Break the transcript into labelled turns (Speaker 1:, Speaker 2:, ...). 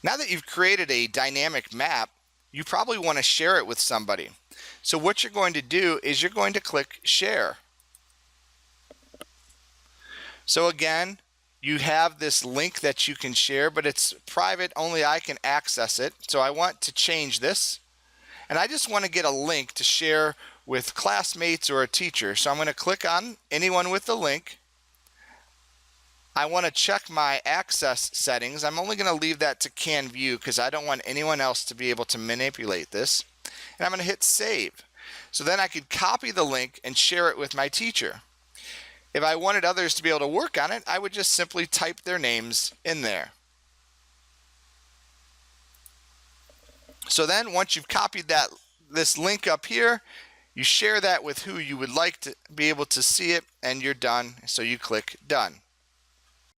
Speaker 1: Now that you've created a dynamic map, you probably want to share it with somebody. So what you're going to do is you're going to click Share. So again, you have this link that you can share, but it's private, only I can access it. So I want to change this, and I just want to get a link to share with classmates or a teacher. So I'm going to click on anyone with the link. I want to check my access settings. I'm only going to leave that to Can View because I don't want anyone else to be able to manipulate this. And I'm going to hit Save. So then I could copy the link and share it with my teacher. If I wanted others to be able to work on it, I would just simply type their names in there. So then once you've copied this link up here, you share that with who you would like to be able to see it, and you're done. So you click Done.